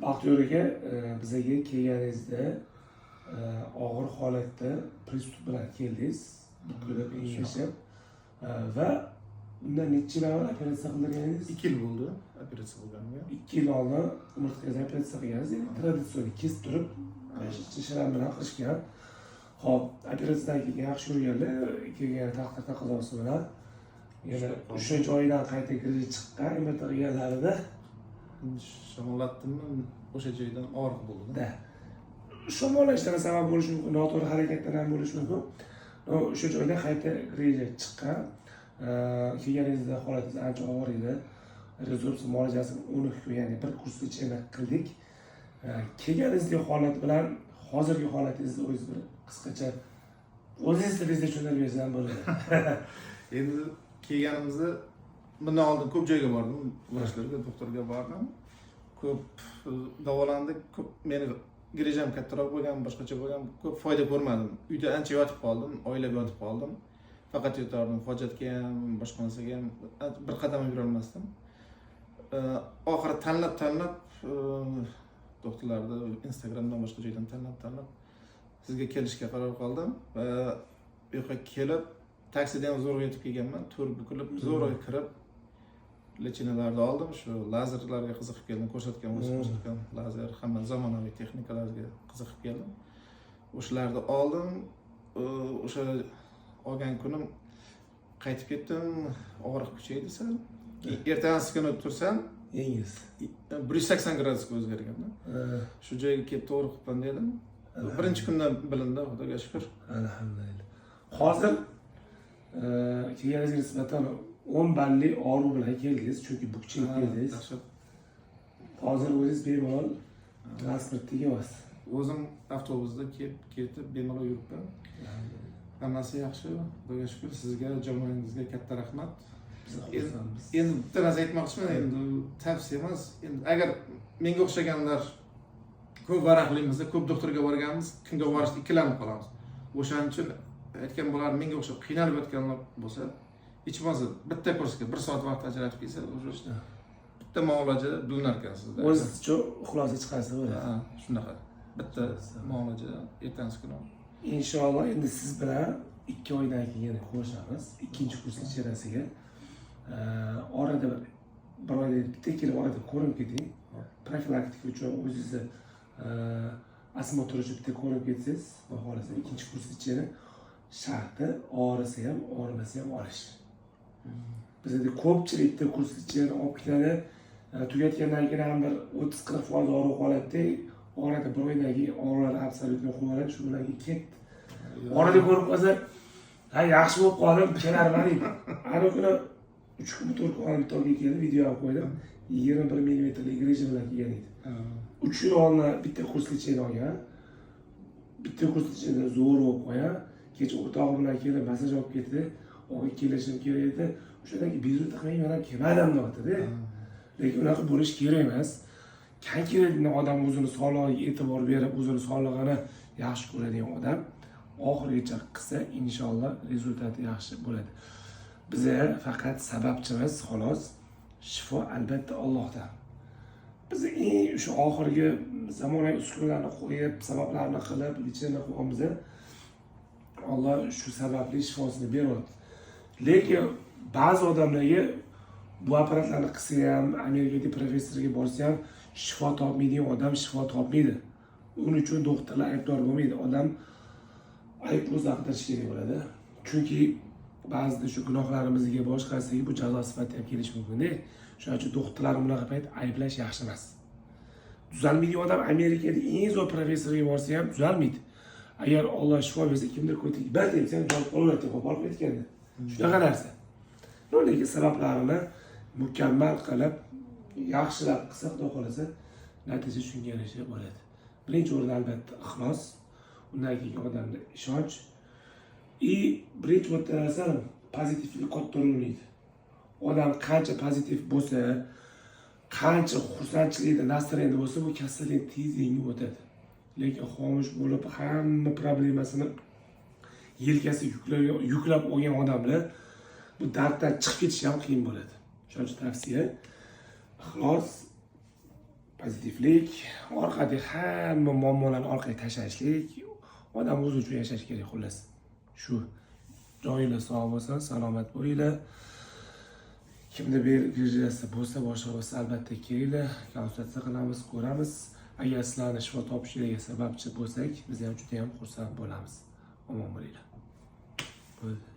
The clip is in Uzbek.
Baxtiyor aka, bizaga kelganingizda og'ir holatda pristup bilan keldingiz. Buklab engashib va bundan necha yil avval operatsiya qildirganingiz? 2 yil bo'ldi operatsiya qilganimga. 2 yil oldin umurtqaga operatsiya qilgansiz, endi traditsion kesib turib, shishlar bilan qilishgan. Xo'p, operatsiyadan keyin yaxshi yurganlar, kelgan taqdir taqozosi bilan yana o'sha joydan qayta kirib chiqqan, MRT qilganlarida shamollatdimmi, o'sha joydan og'riq bo'ldi. Shamollashdan sabab bo'lishi mumkin, noto'g'ri harakatdan ham bo'lishi mumkin. O'sha joyda qayta kirib chiqqan. Kelganingizda holatingiz ancha og'ir edi. Rezorbsiya muolajasini 10 ya'ni bir kursgacha qildik. Kelganingizdagi holat bilan hozirgi holatingizni o'zingiz bir qisqacha o'zingiz tilingizda tushuntirib bersam bo'ladi. Endi kelganimizda bundan oldin ko'p joyga bordim, vrachlarga, doktorga bordim. Ko'p davolandik, ko'p meni grejam kattaroq bo'lgan, boshqacha bo'lgan, ko'p foyda ko'rmadim. Uyda ancha yotib qoldim, oilada yotib qoldim. Faqat yotardim, hojatga ham, boshqa narsaga ham bir qadam yura olmasdim. Oxiri tanlab doktorlarni Instagramdan boshqa joydan tanlab sizga kelishga qaror qildim va bu yoqqa kelib taksida ham zo'rg'a yetib kelganman. To'r bukilib, zo'rg'a kirib lechinalarni oldim. Shu lazerlarga qiziqib keldim, ko'rsatgan lazer, hamma zamonaviy texnikalarga qiziqib keldim. O'shalarni oldim. O'sha olgan kunim qaytib ketdim, og'riq kuchaydi sal. Ertasi kuni tursam, yengiz 180 gradusga o'zgargan. Shu joyga kelib to'g'ri qildim dedim. Birinchi kundan bilindi, Xudoga shukr. Alhamdulillah. Hozir kelganingizga nisbatan 10 balli og'riq bilan keldingiz, chunki bukchayib keldingiz. Hozir o'zingiz bemalol transportda emas. O'zim avtobusda ketib bemalol yuribman. Hammasi yaxshi, Xudoga shukr. Sizga, jamoangizga katta rahmat. Endi bitta narsa aytmoqchiman, endi tavsiya emas. Endi agar menga o'xshaganlar ko'p varaqlimiz, ko'p doktorga borganmiz, kimga borishda ikkilanib qolamiz. O'shaning uchun aytgan bo'lar, menga o'xshab qiynalib yotganlar bo'lsa, hech bo'lmasa bitta kursga 1 soat vaqt ajratib kelsa, o'sha bitta muolaja bilinar ekan sizda. O'zingizcha xulosa chiqarsa bo'ladi. Ha, shunaqa. Bitta muolaja ertangi kuni. Inshaalloh endi siz bilan 2 oydan keyin ko'rishamiz. 2-kurs icharasiga. Orada bir oyda bitta kelib orada ko'rib keting. Profilaktika uchun o'zingizni osmotrga bitta ko'rib ketsangiz, xohlasa 2-kurs ichari sharti og'risa ham, og'rimasa ham olish. Bizda ko'pchilik bitta kurs ichari olib keladi, tugatgandan keyin ham bir 30-40% og'riq holatda orada bir oydan keyin og'riqlar absolyutni qo'yadi, shu bilan ketdi. Orada ko'rib qolsa, ha yaxshi bo'lib qoldim, kelarman deydi. Ana kuni 3 kun turib olib keldi, video olib qo'ydim. 21 mm greja bilan kelgan edi. 3 yil oldin bitta kurs ichida olgan. Bitta kurs ichida zo'r bo'lib qo'ygan. Kecha o'rtog'i bilan kelib masaj olib ketdi. Og'ir kelishim kerak edi. O'shadan keyin bezovta qilmay men ham kelmadim deyapti-da. Lekin unaqa bo'lish kerak emas. Konkretni odam o'zini sog'lig'iga e'tibor berib, o'zini sog'lig'ini yaxshi ko'radigan odam oxirigacha qilsa, inshaalloh rezultati yaxshi bo'ladi. Bizga faqat sababchimiz xolos, shifo albatta Allohdan. Biz shu oxirgi zamonaviy uskunlarni qo'yib, sabablarni qilib, lichini qo'yamiz. Alloh shu sababli shifosini beryapti. Lekin ba'zi odamlarga bu apparatlarni qilsa ham, Amerikadagi professorga borsa ham shifo topmaydigan odam shifo topmaydi. Uning uchun doktorlar aybdor bo'lmaydi. Odam ayb o'zi aqdirish kerak bo'ladi. Chunki ba'zida shu gunohlarimizga boshqasiga bu jazo sifatida ham kelishi mumkin-da. Shuning uchun doktorlar bunaqa payt ayblash yaxshi emas. Tuzalmaydigan odam Amerikada eng zo'r professorga borsa ham tuzalmaydi. Agar Alloh shifo bersa, kimdir ko'tib, "Bak" desa, javob olaveradi, qo'pol ketganda. Shunaqa narsa. Lekin sabablarini mukammal qilib, yaxshilab qilsa, xudo xolasa, natija shunga yarasha bo'ladi. Birinchi o'rinda albatta ixlos, undan keyin odamda ishonch. Birinchi narsa pozitivlik katta rol o'ynaydi. Odam qancha pozitiv bo'lsa, qancha xursandchilikda, nastroyenda bo'lsa, bu kasallik tez yengib o'tadi. Lekin xomush bo'lib, hamma problemasini yelkasiga yuklab olgan odamlar bu darddan chiqib ketish ham qiyin bo'ladi. Shuning uchun tavsiya ixlos, pozitivlik, orqadagi hamma muammolarni orqaga tashlashlik, odam o'zi uchun yashash kerak xullas. Shu. Joyinglar sog' bo'lsin, salomat bo'linglar. Kimda rejasi bo'lsa, boshqa bo'lsa albatta kelinglar, konsultatsiya qilamiz, ko'ramiz. Agar sizlarni shifo topishinglarga sababchi bo'lsak, biz ham juda ham xursand bo'lamiz. Omon bo'linglar. Bo'ldi.